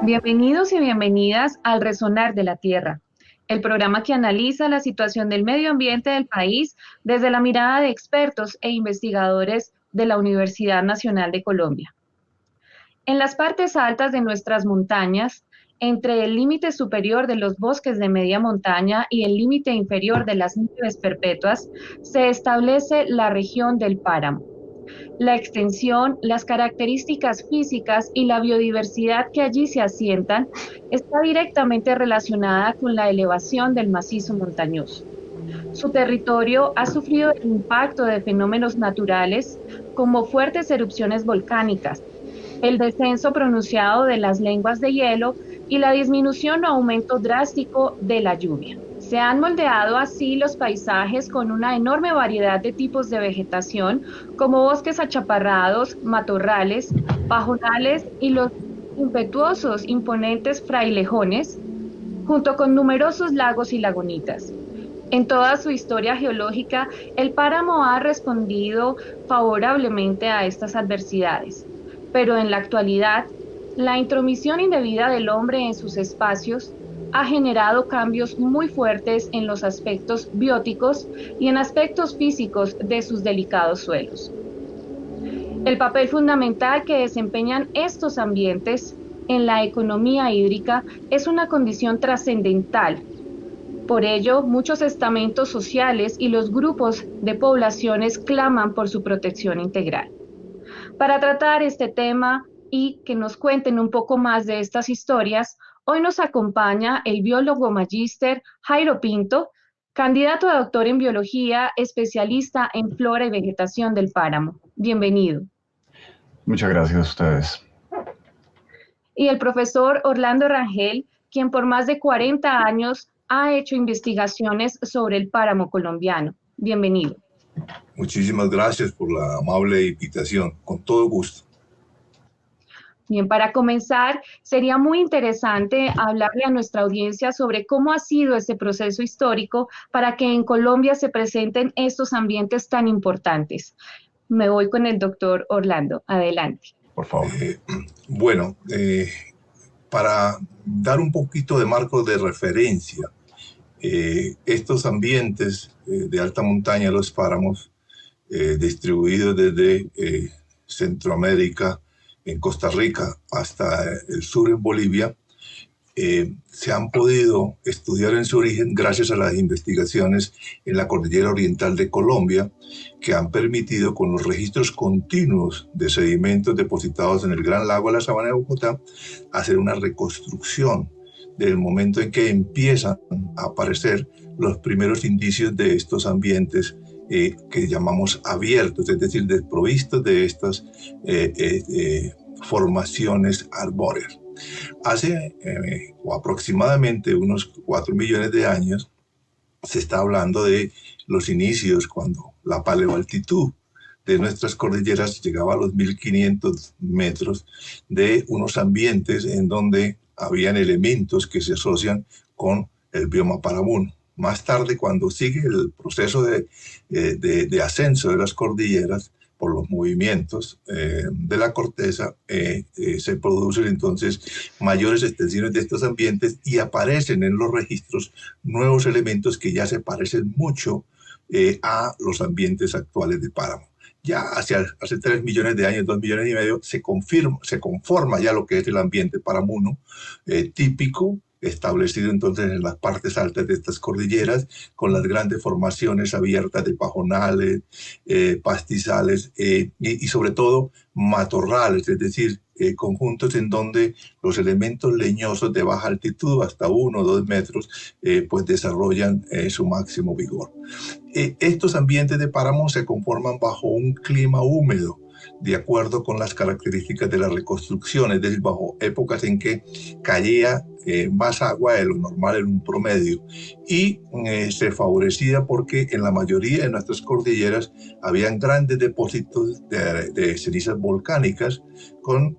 Bienvenidos y bienvenidas al Resonar de la Tierra, el programa que analiza la situación del medio ambiente del país desde la mirada de expertos e investigadores de la Universidad Nacional de Colombia. En las partes altas de nuestras montañas, entre el límite superior de los bosques de media montaña y el límite inferior de las nieves perpetuas, se establece la región del páramo. La extensión, las características físicas y la biodiversidad que allí se asientan está directamente relacionada con la elevación del macizo montañoso. Su territorio ha sufrido el impacto de fenómenos naturales como fuertes erupciones volcánicas, el descenso pronunciado de las lenguas de hielo y la disminución o aumento drástico de la lluvia. Se han moldeado así los paisajes con una enorme variedad de tipos de vegetación, como bosques achaparrados, matorrales, pajonales y los impetuosos, imponentes frailejones, junto con numerosos lagos y lagunitas. En toda su historia geológica, el páramo ha respondido favorablemente a estas adversidades, pero en la actualidad, la intromisión indebida del hombre en sus espacios ha generado cambios muy fuertes en los aspectos bióticos y en aspectos físicos de sus delicados suelos. El papel fundamental que desempeñan estos ambientes en la economía hídrica es una condición trascendental. Por ello, muchos estamentos sociales y los grupos de poblaciones claman por su protección integral. Para tratar este tema y que nos cuenten un poco más de estas historias, hoy nos acompaña el biólogo magíster Jairo Pinto, candidato a doctor en biología, especialista en flora y vegetación del páramo. Bienvenido. Muchas gracias a ustedes. Y el profesor Orlando Rangel, quien por más de 40 años ha hecho investigaciones sobre el páramo colombiano. Bienvenido. Muchísimas gracias por la amable invitación, con todo gusto. Bien, para comenzar, sería muy interesante hablarle a nuestra audiencia sobre cómo ha sido ese proceso histórico para que en Colombia se presenten estos ambientes tan importantes. Me voy con el doctor Orlando. Adelante. Por favor. Bueno, para dar un poquito de marco de referencia, estos ambientes de alta montaña, los páramos, distribuidos desde Centroamérica, en Costa Rica, hasta el sur en Bolivia, se han podido estudiar en su origen gracias a las investigaciones en la cordillera oriental de Colombia, que han permitido, con los registros continuos de sedimentos depositados en el Gran Lago de la Sabana de Bogotá, hacer una reconstrucción del momento en que empiezan a aparecer los primeros indicios de estos ambientes que llamamos abiertos, es decir, desprovistos de estas formaciones arbóreas. Hace aproximadamente unos 4 millones de años se está hablando de los inicios cuando la paleoaltitud de nuestras cordilleras llegaba a los 1500 metros, de unos ambientes en donde habían elementos que se asocian con el bioma paramuno. Más tarde, cuando sigue el proceso de ascenso de las cordilleras por los movimientos de la corteza, se producen entonces mayores extensiones de estos ambientes y aparecen en los registros nuevos elementos que ya se parecen mucho a los ambientes actuales de páramo. Ya hace 3 millones de años, 2 millones y medio, se conforma ya lo que es el ambiente paramuno típico, establecido entonces en las partes altas de estas cordilleras, con las grandes formaciones abiertas de pajonales, pastizales y sobre todo matorrales, es decir, conjuntos en donde los elementos leñosos de baja altitud, hasta 1 o 2 metros, pues desarrollan su máximo vigor. Estos ambientes de páramo se conforman bajo un clima húmedo, de acuerdo con las características de la reconstrucción, es decir, bajo épocas en que caía más agua de lo normal en un promedio, y se favorecía porque en la mayoría de nuestras cordilleras habían grandes depósitos de cenizas volcánicas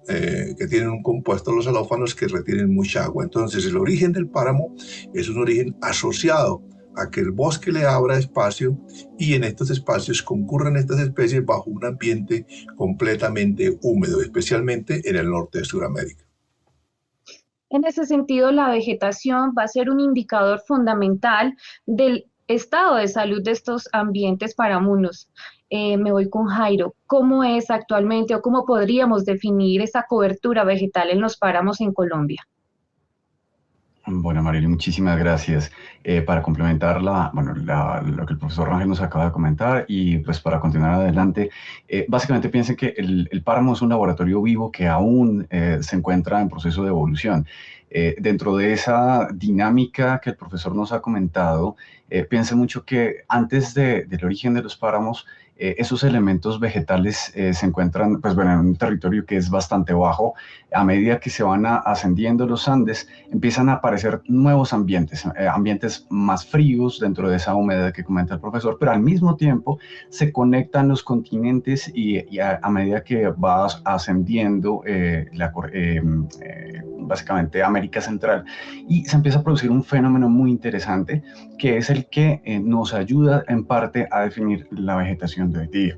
que tienen un compuesto, los halófanos, que retienen mucha agua. Entonces el origen del páramo es un origen asociado a que el bosque le abra espacio, y en estos espacios concurren estas especies bajo un ambiente completamente húmedo, especialmente en el norte de Sudamérica. En ese sentido, la vegetación va a ser un indicador fundamental del estado de salud de estos ambientes paramunos. Me voy con Jairo. ¿Cómo es actualmente o cómo podríamos definir esa cobertura vegetal en los páramos en Colombia? Bueno, Marieli, muchísimas gracias. Para complementar lo que el profesor Rangel nos acaba de comentar y pues para continuar adelante, básicamente piensen que el páramo es un laboratorio vivo que aún se encuentra en proceso de evolución. Dentro de esa dinámica que el profesor nos ha comentado, piensen mucho que antes del origen de los páramos, esos elementos vegetales se encuentran pues, bueno, en un territorio que es bastante bajo. A medida que se van ascendiendo los Andes, empiezan a aparecer nuevos ambientes, ambientes más fríos dentro de esa humedad que comenta el profesor, pero al mismo tiempo se conectan los continentes y a medida que va ascendiendo básicamente América Central, y se empieza a producir un fenómeno muy interesante que es el que nos ayuda en parte a definir la vegetación de hoy día.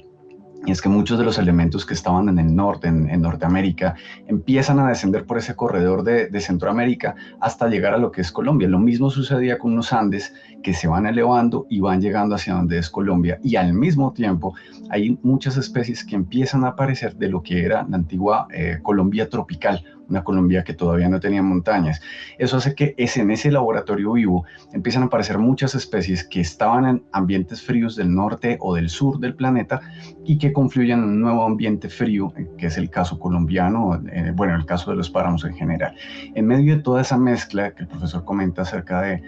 Y es que muchos de los elementos que estaban en el norte, en Norteamérica, empiezan a descender por ese corredor de Centroamérica hasta llegar a lo que es Colombia. Lo mismo sucedía con los Andes, que se van elevando y van llegando hacia donde es Colombia. Y al mismo tiempo hay muchas especies que empiezan a aparecer de lo que era la antigua Colombia tropical, una Colombia que todavía no tenía montañas. Eso hace que en ese laboratorio vivo empiezan a aparecer muchas especies que estaban en ambientes fríos del norte o del sur del planeta y que confluyen en un nuevo ambiente frío, que es el caso colombiano, bueno, el caso de los páramos en general. En medio de toda esa mezcla que el profesor comenta acerca de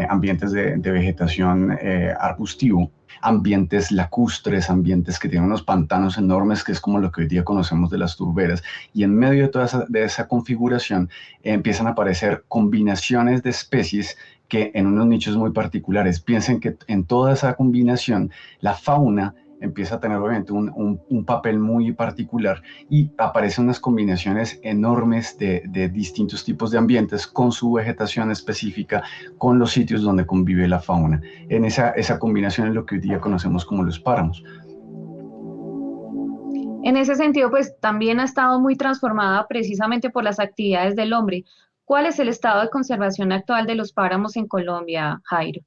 ambientes de vegetación arbustivo, ambientes lacustres, ambientes que tienen unos pantanos enormes, que es como lo que hoy día conocemos de las turberas, y en medio de toda esa configuración empiezan a aparecer combinaciones de especies que en unos nichos muy particulares. Piensen que en toda esa combinación la fauna empieza a tener obviamente un papel muy particular y aparecen unas combinaciones enormes de distintos tipos de ambientes con su vegetación específica, con los sitios donde convive la fauna. En esa combinación es lo que hoy día conocemos como los páramos. En ese sentido, pues también ha estado muy transformada precisamente por las actividades del hombre. ¿Cuál es el estado de conservación actual de los páramos en Colombia, Jairo?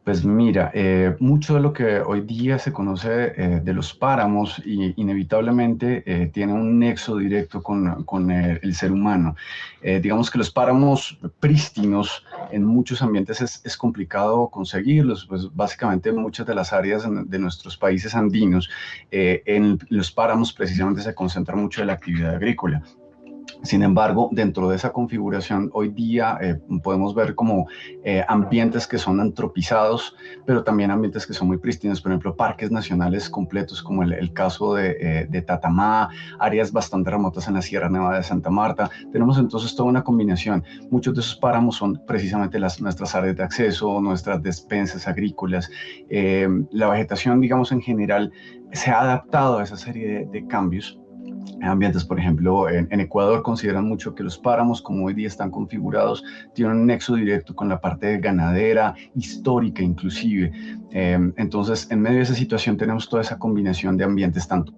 Pues mira, mucho de lo que hoy día se conoce de los páramos inevitablemente tiene un nexo directo con el ser humano. Digamos que los páramos prístinos en muchos ambientes es complicado conseguirlos, pues básicamente en muchas de las áreas de nuestros países andinos, en los páramos precisamente se concentra mucho de la actividad agrícola. Sin embargo, dentro de esa configuración, hoy día podemos ver como ambientes que son antropizados, pero también ambientes que son muy prístinos, por ejemplo, parques nacionales completos, como el caso de Tatamá, áreas bastante remotas en la Sierra Nevada de Santa Marta. Tenemos entonces toda una combinación. Muchos de esos páramos son precisamente nuestras áreas de acceso, nuestras despensas agrícolas. La vegetación, digamos, en general, se ha adaptado a esa serie de cambios ambientes. Por ejemplo, en Ecuador consideran mucho que los páramos, como hoy día están configurados, tienen un nexo directo con la parte ganadera, histórica inclusive. Entonces, en medio de esa situación tenemos toda esa combinación de ambientes, tanto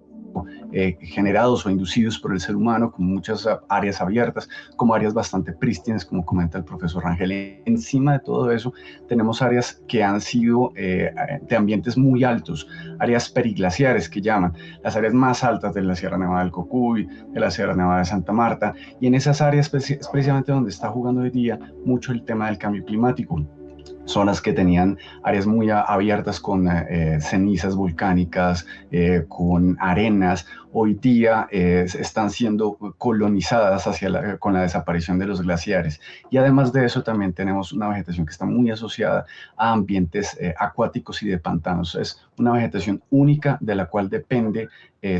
generados o inducidos por el ser humano, como muchas áreas abiertas, como áreas bastante prístinas, como comenta el profesor Rangel. Encima de todo eso, tenemos áreas que han sido de ambientes muy altos, áreas periglaciares que llaman, las áreas más altas de la Sierra Nevada del Cocuy, de la Sierra Nevada de Santa Marta, y en esas áreas es precisamente donde está jugando hoy día mucho el tema del cambio climático. Zonas que tenían áreas muy abiertas con cenizas volcánicas, con arenas, hoy día están siendo colonizadas con la desaparición de los glaciares. Y además de eso también tenemos una vegetación que está muy asociada a ambientes acuáticos y de pantanos. Es una vegetación única de la cual depende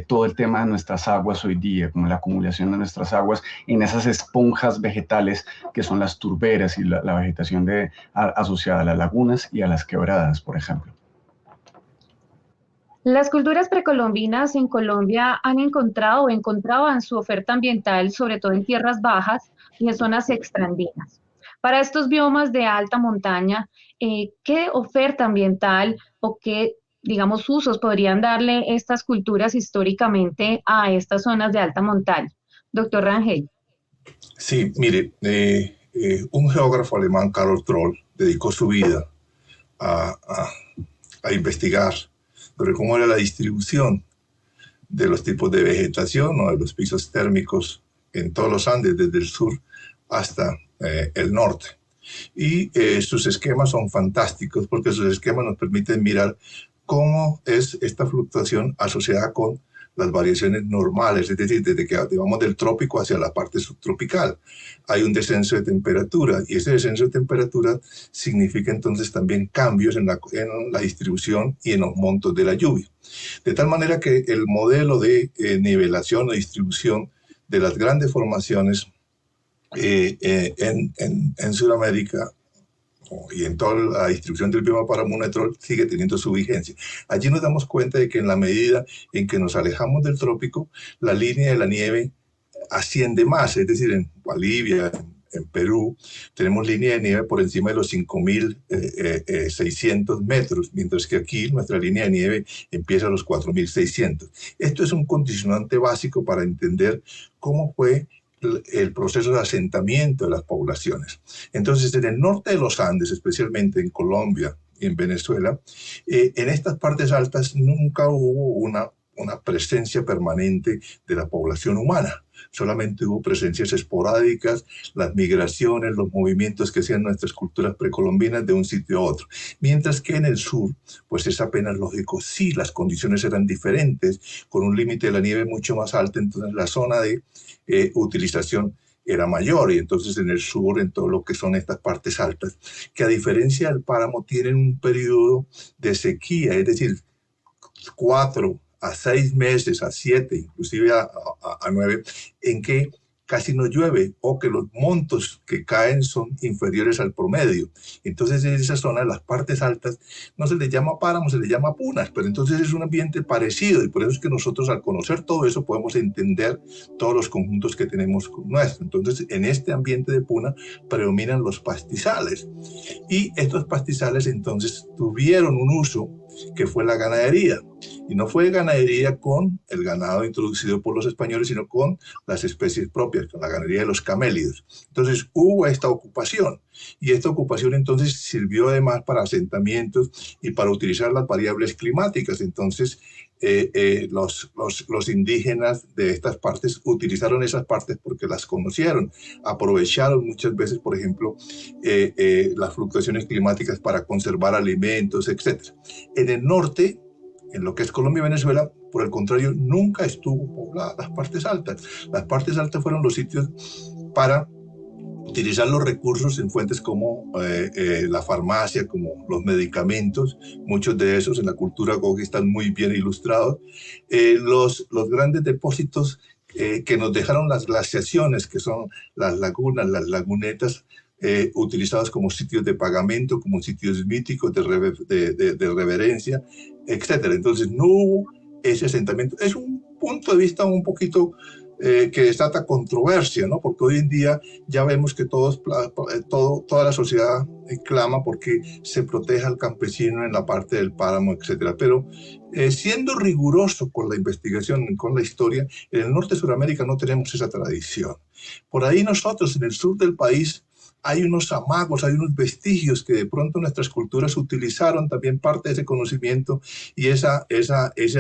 todo el tema de nuestras aguas hoy día, como la acumulación de nuestras aguas en esas esponjas vegetales que son las turberas y la vegetación asociada a las lagunas y a las quebradas, por ejemplo. Las culturas precolombinas en Colombia han encontrado o encontraban su oferta ambiental, sobre todo en tierras bajas y en zonas extraandinas. Para estos biomas de alta montaña, ¿qué oferta ambiental o qué, digamos, usos podrían darle estas culturas históricamente a estas zonas de alta montaña? Doctor Rangel. Sí, mire, un geógrafo alemán, Karl Troll, dedicó su vida a, a, a investigar sobre cómo era la distribución de los tipos de vegetación o de los pisos térmicos en todos los Andes, desde el sur hasta el norte. Y sus esquemas son fantásticos porque sus esquemas nos permiten mirar cómo es esta fluctuación asociada con las variaciones normales, es decir, desde que vamos del trópico hacia la parte subtropical. Hay un descenso de temperatura y ese descenso de temperatura significa entonces también cambios en la distribución y en los montos de la lluvia. De tal manera que el modelo de nivelación o distribución de las grandes formaciones en Sudamérica y en toda la distribución del bioma Paramunetrol sigue teniendo su vigencia. Allí nos damos cuenta de que en la medida en que nos alejamos del trópico, la línea de la nieve asciende más, es decir, en Bolivia, en Perú, tenemos línea de nieve por encima de los 5.600 metros, mientras que aquí nuestra línea de nieve empieza a los 4.600. Esto es un condicionante básico para entender cómo fue el proceso de asentamiento de las poblaciones. Entonces, en el norte de los Andes, especialmente en Colombia y en Venezuela, en estas partes altas nunca hubo una presencia permanente de la población humana. Solamente hubo presencias esporádicas, las migraciones, los movimientos que hacían nuestras culturas precolombinas de un sitio a otro. Mientras que en el sur, pues es apenas lógico, sí, las condiciones eran diferentes, con un límite de la nieve mucho más alto, entonces la zona de utilización era mayor, y entonces en el sur, en todo lo que son estas partes altas, que a diferencia del páramo tienen un periodo de sequía, es decir, 4 a 6 meses, a 7, inclusive a 9, en que casi no llueve o que los montos que caen son inferiores al promedio. Entonces en esa zona, las partes altas, no se les llama páramo, se les llama punas, pero entonces es un ambiente parecido y por eso es que nosotros al conocer todo eso podemos entender todos los conjuntos que tenemos nuestros. Entonces en este ambiente de puna predominan los pastizales y estos pastizales entonces tuvieron un uso que fue la ganadería. Y no fue ganadería con el ganado introducido por los españoles, sino con las especies propias, con la ganadería de los camélidos. Entonces hubo esta ocupación, y esta ocupación entonces sirvió además para asentamientos y para utilizar las variables climáticas. Entonces los indígenas de estas partes utilizaron esas partes porque las conocieron, aprovecharon muchas veces, por ejemplo, las fluctuaciones climáticas para conservar alimentos, etc. En el norte, en lo que es Colombia y Venezuela, por el contrario, nunca estuvo poblada las partes altas. Las partes altas fueron los sitios para utilizar los recursos en fuentes como la farmacia, como los medicamentos, muchos de esos en la cultura Gogi están muy bien ilustrados. Los grandes depósitos que nos dejaron las glaciaciones, que son las lagunas, las lagunetas, utilizadas como sitios de pagamento, como sitios míticos de reverencia, etc. Entonces no hubo ese asentamiento. Es un punto de vista un poquito que desata controversia, ¿no? Porque hoy en día ya vemos que toda la sociedad clama porque se proteja al campesino en la parte del páramo, etc. Pero siendo riguroso con la investigación, con la historia, en el norte de Sudamérica no tenemos esa tradición. Por ahí nosotros, en el sur del país, hay unos amagos, hay unos vestigios que de pronto nuestras culturas utilizaron también parte de ese conocimiento y esa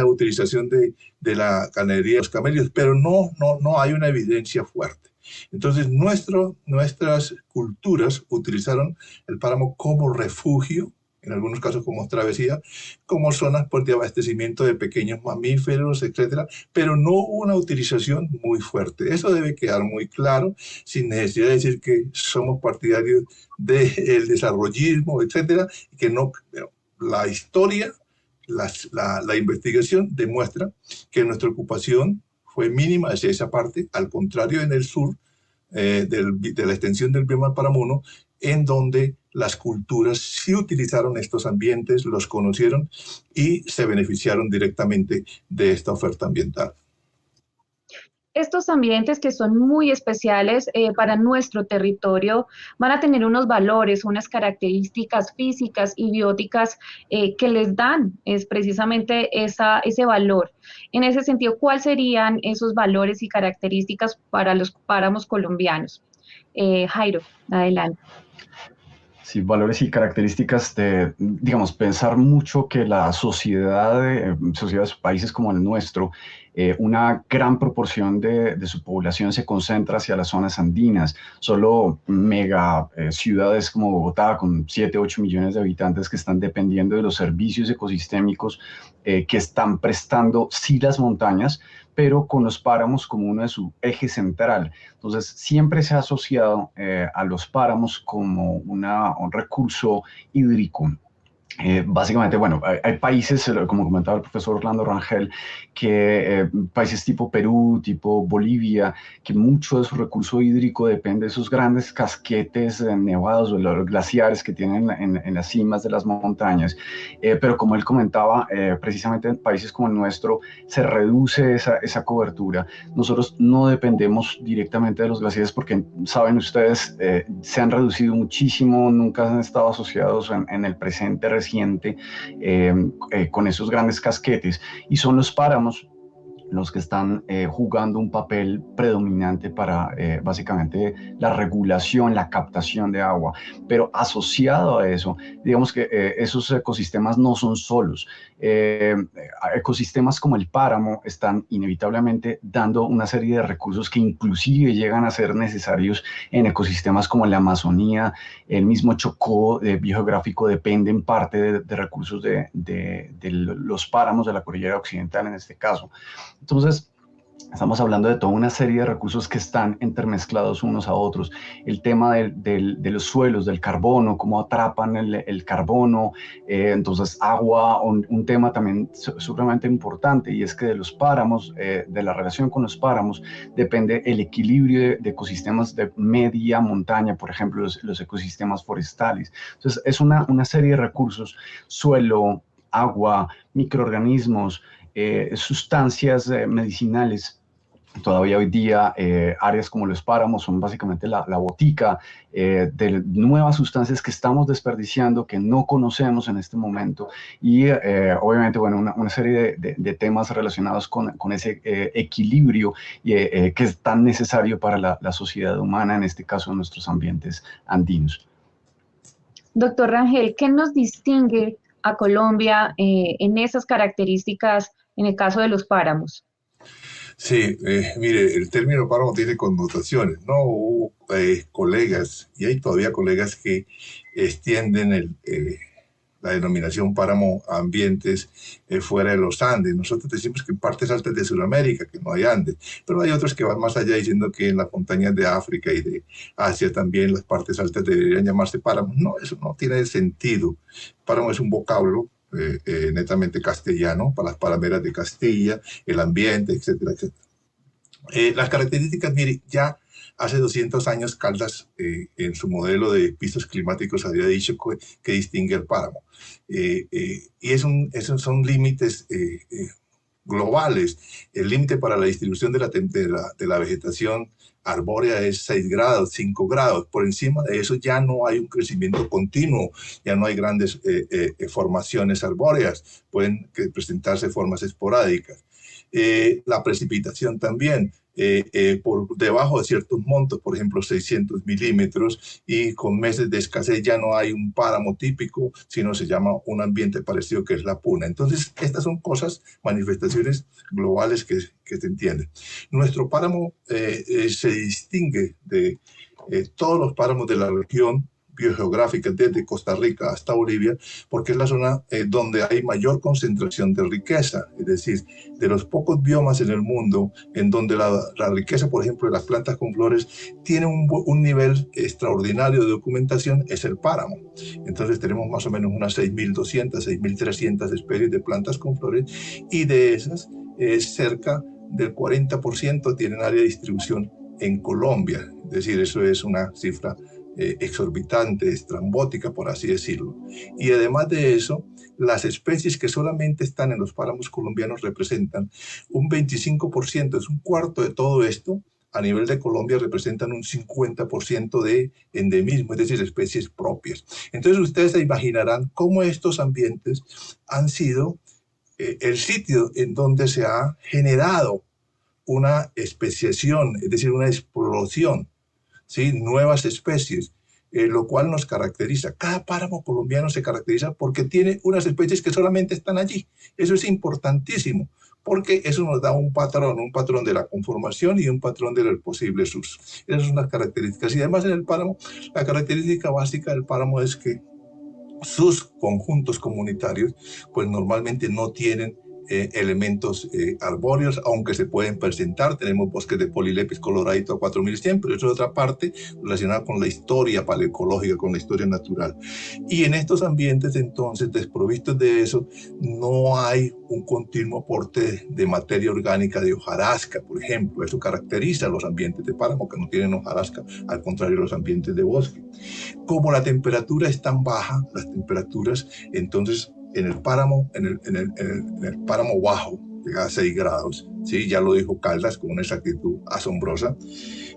utilización de la ganadería de los camellos, pero no hay una evidencia fuerte. Entonces nuestras culturas utilizaron el páramo como refugio, en algunos casos como travesía, como zonas de abastecimiento de pequeños mamíferos, etcétera, pero no hubo una utilización muy fuerte. Eso debe quedar muy claro, sin necesidad de decir que somos partidarios del desarrollismo, etcétera, y que no, pero la historia, la investigación demuestra que nuestra ocupación fue mínima hacia esa parte, al contrario en el sur, de la extensión del bioma Paramuno, en donde las culturas sí utilizaron estos ambientes, los conocieron y se beneficiaron directamente de esta oferta ambiental. Estos ambientes que son muy especiales para nuestro territorio van a tener unos valores, unas características físicas y bióticas que les dan precisamente ese valor. En ese sentido, ¿cuáles serían esos valores y características para los páramos colombianos? Jairo, adelante. Sí, valores y características de, digamos, pensar mucho que la sociedad, sociedades, países como el nuestro, una gran proporción de su población se concentra hacia las zonas andinas. Solo mega ciudades como Bogotá, con 7, 8 millones de habitantes que están dependiendo de los servicios ecosistémicos que están prestando, sí, las montañas, pero con los páramos como uno de su eje central. Entonces, siempre se ha asociado a los páramos como un recurso hídrico. Básicamente, bueno, hay países, como comentaba el profesor Orlando Rangel, que países tipo Perú, tipo Bolivia, que mucho de su recurso hídrico depende de esos grandes casquetes nevados o los glaciares que tienen en las cimas de las montañas. Pero como él comentaba, precisamente en países como el nuestro se reduce esa cobertura. Nosotros no dependemos directamente de los glaciares porque, saben ustedes, se han reducido muchísimo, nunca han estado asociados en el presente reciente con esos grandes casquetes, y son los páramos los que están jugando un papel predominante para básicamente la regulación, la captación de agua. Pero asociado a eso, digamos que esos ecosistemas no son solos. Ecosistemas como el páramo están inevitablemente dando una serie de recursos que inclusive llegan a ser necesarios en ecosistemas como la Amazonía. El mismo Chocó biogeográfico depende en parte de recursos de los páramos de la cordillera occidental en este caso. Entonces, estamos hablando de toda una serie de recursos que están intermezclados unos a otros. El tema de los suelos, del carbono, cómo atrapan el carbono. Entonces, agua, un tema también sumamente importante, y es que de los páramos, de la relación con los páramos, depende el equilibrio de ecosistemas de media montaña, por ejemplo, los ecosistemas forestales. Entonces, es una serie de recursos: suelo, agua, microorganismos, sustancias medicinales. Todavía hoy día áreas como los páramos son básicamente la botica de nuevas sustancias que estamos desperdiciando, que no conocemos en este momento, y obviamente, bueno, una serie de temas relacionados con ese equilibrio que es tan necesario para la sociedad humana, en este caso en nuestros ambientes andinos. Doctor Rangel, ¿qué nos distingue a Colombia en esas características en el caso de los páramos? Sí, mire, el término páramo tiene connotaciones, ¿no? Hubo colegas, y hay todavía colegas que extienden la denominación páramo a ambientes fuera de los Andes. Nosotros decimos que en partes altas de Sudamérica, que no hay Andes, pero hay otros que van más allá diciendo que en las montañas de África y de Asia también las partes altas deberían llamarse páramos. No, eso no tiene sentido. Páramo es un vocablo netamente castellano para las parameras de Castilla, el ambiente, etcétera, etcétera. Las características, mire, ya hace 200 años Caldas en su modelo de pisos climáticos había dicho que distingue el páramo. Y esos son límites globales. El límite para la distribución de la vegetación arbórea es 6 grados, 5 grados. Por encima de eso ya no hay un crecimiento continuo, ya no hay grandes formaciones arbóreas, pueden presentarse formas esporádicas. La precipitación también, por debajo de ciertos montos, por ejemplo 600 milímetros, y con meses de escasez ya no hay un páramo típico, sino se llama un ambiente parecido, que es la puna. Entonces, estas son cosas, manifestaciones globales que se entienden. Nuestro páramo se distingue de todos los páramos de la región biogeográfica desde Costa Rica hasta Bolivia, porque es la zona donde hay mayor concentración de riqueza, es decir, de los pocos biomas en el mundo en donde la riqueza, por ejemplo, de las plantas con flores tiene un nivel extraordinario de documentación, es el páramo. Entonces tenemos más o menos unas 6.200, 6.300 especies de plantas con flores, y de esas cerca del 40% tienen área de distribución en Colombia, es decir, eso es una cifra exorbitante, estrambótica, por así decirlo. Y además de eso, las especies que solamente están en los páramos colombianos representan un 25%, es un cuarto de todo esto. A nivel de Colombia representan un 50% de endemismo, es decir, especies propias. Entonces ustedes se imaginarán cómo estos ambientes han sido el sitio en donde se ha generado una especiación, es decir, una explosión ¿sí? Nuevas especies, lo cual nos caracteriza. Cada páramo colombiano se caracteriza porque tiene unas especies que solamente están allí. Eso es importantísimo, porque eso nos da un patrón de la conformación y un patrón del posible uso. Esas son las características. Y además en el páramo, la característica básica del páramo es que sus conjuntos comunitarios, pues normalmente no tienen elementos arbóreos, aunque se pueden presentar. Tenemos bosques de Polylepis coloradito a 4100, pero eso es otra parte relacionada con la historia paleoecológica, con la historia natural. Y en estos ambientes, entonces, desprovistos de eso, no hay un continuo aporte de materia orgánica de hojarasca, por ejemplo. Eso caracteriza a los ambientes de páramo, que no tienen hojarasca, al contrario de los ambientes de bosque. Como la temperatura es tan baja, las temperaturas, entonces en el páramo, en el páramo bajo, llega a 6 grados, ¿sí? Ya lo dijo Caldas con una exactitud asombrosa,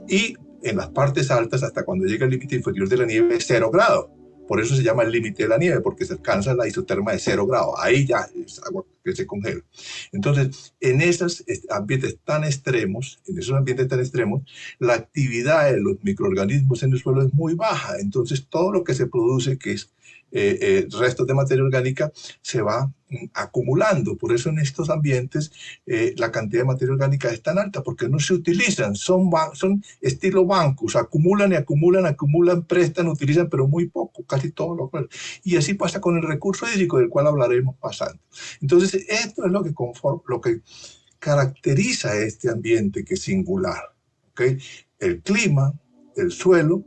y en las partes altas, hasta cuando llega el límite inferior de la nieve, es 0 grados. Por eso se llama el límite de la nieve, porque se alcanza la isoterma de 0 grados. Ahí ya es agua que se congela. Entonces, en esos ambientes tan extremos, la actividad de los microorganismos en el suelo es muy baja. Entonces, todo lo que se produce, que es restos de materia orgánica, se va acumulando. Por eso en estos ambientes la cantidad de materia orgánica es tan alta, porque no se utilizan, son estilo bancos, acumulan y acumulan, prestan, utilizan, pero muy poco, casi todo lo cual. Y así pasa con el recurso hídrico, del cual hablaremos pasando. Entonces, esto es lo que caracteriza este ambiente, que es singular, ¿okay? El clima, el suelo,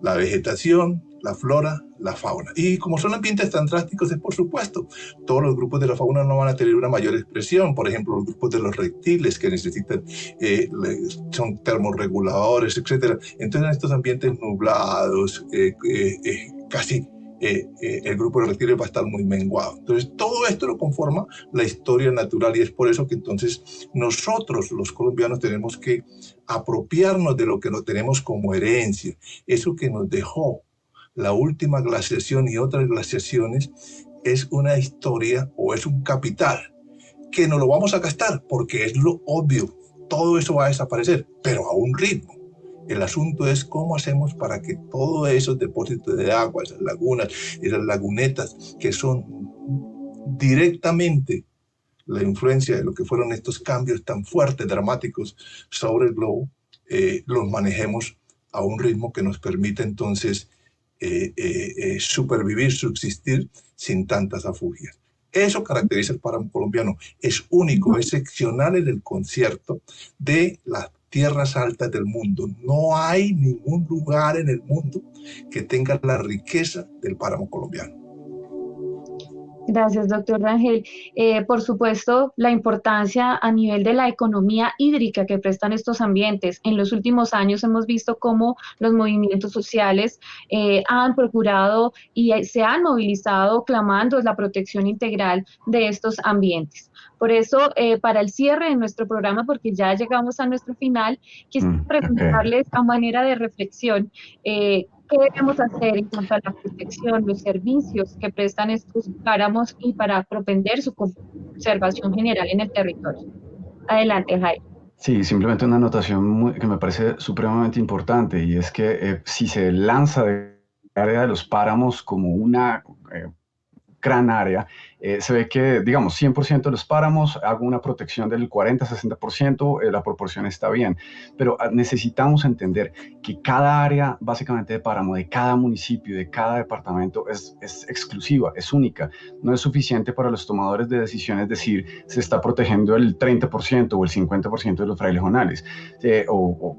la vegetación, la flora, la fauna. Y como son ambientes tan drásticos, es por supuesto, todos los grupos de la fauna no van a tener una mayor expresión. Por ejemplo, los grupos de los reptiles, que necesitan, son termorreguladores, etc. Entonces, en estos ambientes nublados, casi el grupo de reptiles va a estar muy menguado. Entonces, todo esto lo conforma la historia natural, y es por eso que entonces nosotros, los colombianos, tenemos que apropiarnos de lo que nos tenemos como herencia, eso que nos dejó la última glaciación y otras glaciaciones. Es una historia, o es un capital que no lo vamos a gastar, porque es lo obvio, todo eso va a desaparecer, pero a un ritmo. El asunto es cómo hacemos para que todos esos depósitos de agua, esas lagunas, esas lagunetas, que son directamente la influencia de lo que fueron estos cambios tan fuertes, dramáticos sobre el globo, los manejemos a un ritmo que nos permita entonces supervivir, subsistir sin tantas afugias. Eso caracteriza el páramo colombiano. Es único, excepcional en el concierto de las tierras altas del mundo. No hay ningún lugar en el mundo que tenga la riqueza del páramo colombiano. Gracias, doctor Rangel. Por supuesto, la importancia a nivel de la economía hídrica que prestan estos ambientes. En los últimos años hemos visto cómo los movimientos sociales han procurado y se han movilizado clamando la protección integral de estos ambientes. Por eso, para el cierre de nuestro programa, porque ya llegamos a nuestro final, quisiera preguntarles a manera de reflexión, ¿qué debemos hacer en cuanto a la protección, los servicios que prestan estos páramos y para propender su conservación general en el territorio? Adelante, Jaime. Sí, simplemente una anotación que me parece supremamente importante, y es que si se lanza de la área de los páramos como una gran área, se ve que, digamos, 100% de los páramos, hago una protección del 40-60%, la proporción está bien, pero necesitamos entender que cada área, básicamente, de páramo, de cada municipio, de cada departamento, es exclusiva, es única. No es suficiente para los tomadores de decisiones decir, se está protegiendo el 30% o el 50% de los frailejonales,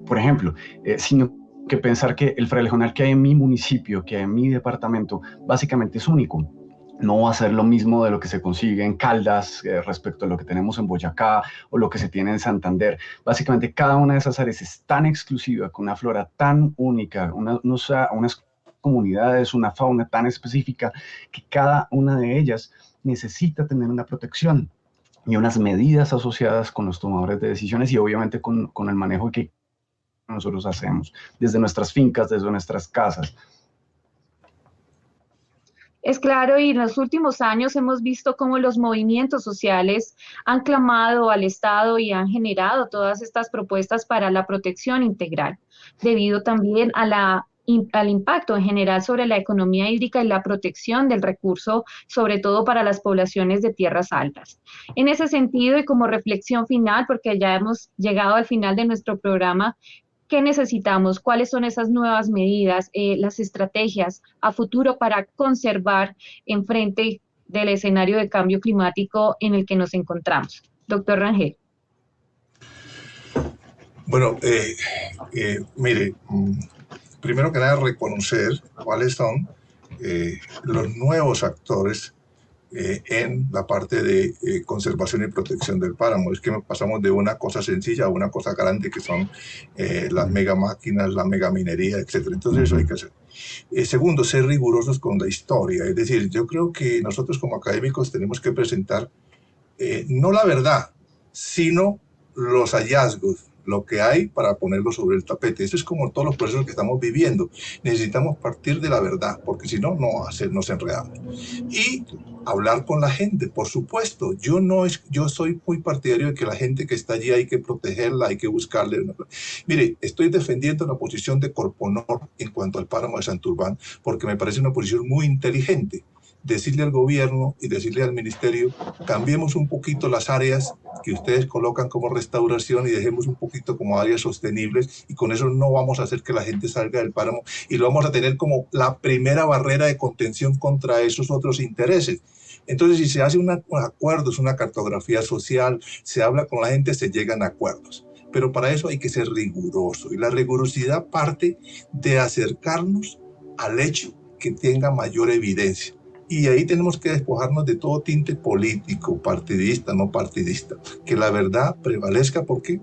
por ejemplo, sino que pensar que el frailejonal que hay en mi municipio, que hay en mi departamento, básicamente es único. No va a ser lo mismo de lo que se consigue en Caldas respecto a lo que tenemos en Boyacá o lo que se tiene en Santander. Básicamente, cada una de esas áreas es tan exclusiva, con una flora tan única, unas comunidades, una fauna tan específica, que cada una de ellas necesita tener una protección y unas medidas asociadas con los tomadores de decisiones, y obviamente con el manejo que nosotros hacemos desde nuestras fincas, desde nuestras casas. Es claro, y en los últimos años hemos visto cómo los movimientos sociales han clamado al Estado y han generado todas estas propuestas para la protección integral, debido también a al impacto en general sobre la economía hídrica y la protección del recurso, sobre todo para las poblaciones de tierras altas. En ese sentido, y como reflexión final, porque ya hemos llegado al final de nuestro programa, ¿qué necesitamos? ¿Cuáles son esas nuevas medidas, las estrategias a futuro para conservar en frente del escenario de cambio climático en el que nos encontramos? Doctor Rangel. Bueno, mire, primero que nada reconocer cuáles son los nuevos actores en la parte de conservación y protección del páramo. Es que pasamos de una cosa sencilla a una cosa grande que son las mega máquinas, la mega minería, etc. Entonces eso hay que hacer. Segundo, ser rigurosos con la historia. Es decir, yo creo que nosotros como académicos tenemos que presentar no la verdad, sino los hallazgos, lo que hay para ponerlo sobre el tapete. Eso es como todos los procesos que estamos viviendo. Necesitamos partir de la verdad, porque si no, nos enredamos. Y hablar con la gente, por supuesto. Yo soy muy partidario de que la gente que está allí hay que protegerla, hay que buscarle. Mire, estoy defendiendo la posición de Corponor en cuanto al páramo de Santurbán, porque me parece una posición muy inteligente. Decirle al gobierno y decirle al ministerio, cambiemos un poquito las áreas que ustedes colocan como restauración y dejemos un poquito como áreas sostenibles, y con eso no vamos a hacer que la gente salga del páramo y lo vamos a tener como la primera barrera de contención contra esos otros intereses. Entonces, si se hace acuerdos, una cartografía social, se habla con la gente, se llegan a acuerdos. Pero para eso hay que ser riguroso, y la rigurosidad parte de acercarnos al hecho que tenga mayor evidencia. Y ahí tenemos que despojarnos de todo tinte político, partidista, no partidista. Que la verdad prevalezca, porque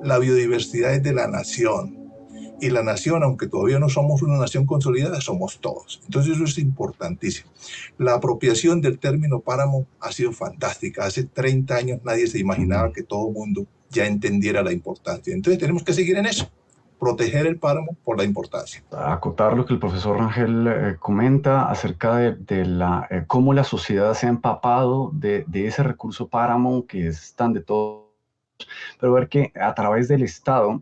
la biodiversidad es de la nación. Y la nación, aunque todavía no somos una nación consolidada, somos todos. Entonces eso es importantísimo. La apropiación del término páramo ha sido fantástica. Hace 30 años nadie se imaginaba que todo el mundo ya entendiera la importancia. Entonces tenemos que seguir en eso. Proteger el páramo por la importancia. Acotar lo que el profesor Rangel comenta acerca de cómo la sociedad se ha empapado de ese recurso páramo que es tan de todos, pero ver que a través del Estado,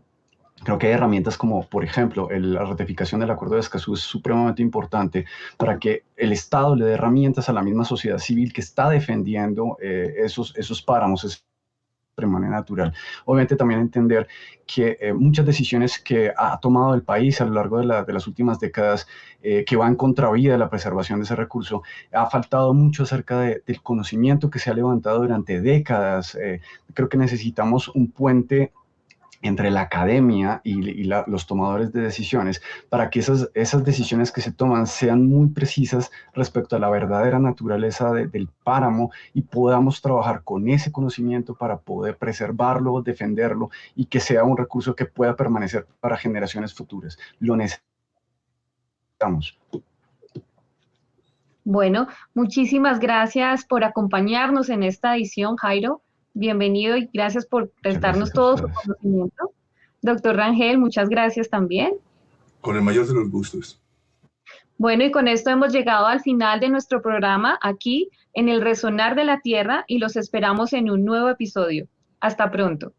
creo que hay herramientas como, por ejemplo, la ratificación del Acuerdo de Escazú es supremamente importante para que el Estado le dé herramientas a la misma sociedad civil que está defendiendo esos páramos, de manera natural. Obviamente también entender que muchas decisiones que ha tomado el país a lo largo de las últimas décadas que van contravía de la preservación de ese recurso, ha faltado mucho acerca del conocimiento que se ha levantado durante décadas. Creo que necesitamos un puente entre la academia y los tomadores de decisiones, para que esas decisiones que se toman sean muy precisas respecto a la verdadera naturaleza del páramo, y podamos trabajar con ese conocimiento para poder preservarlo, defenderlo, y que sea un recurso que pueda permanecer para generaciones futuras. Lo necesitamos. Bueno, muchísimas gracias por acompañarnos en esta edición, Jairo. Bienvenido y gracias por prestarnos todo su conocimiento. Doctor Rangel, muchas gracias también. Con el mayor de los gustos. Bueno, y con esto hemos llegado al final de nuestro programa aquí en El Resonar de la Tierra, y los esperamos en un nuevo episodio. Hasta pronto.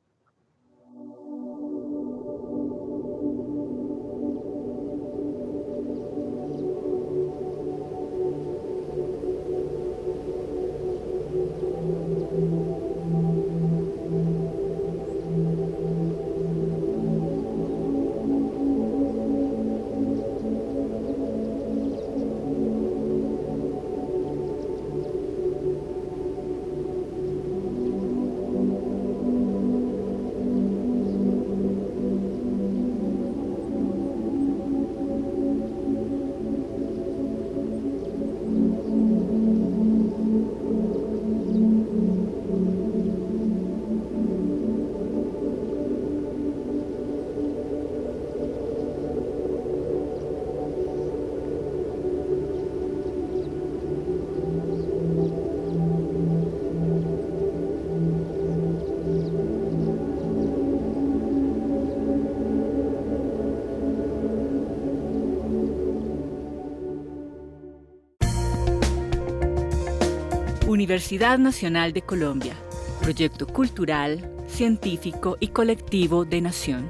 Universidad Nacional de Colombia, proyecto cultural, científico y colectivo de Nación.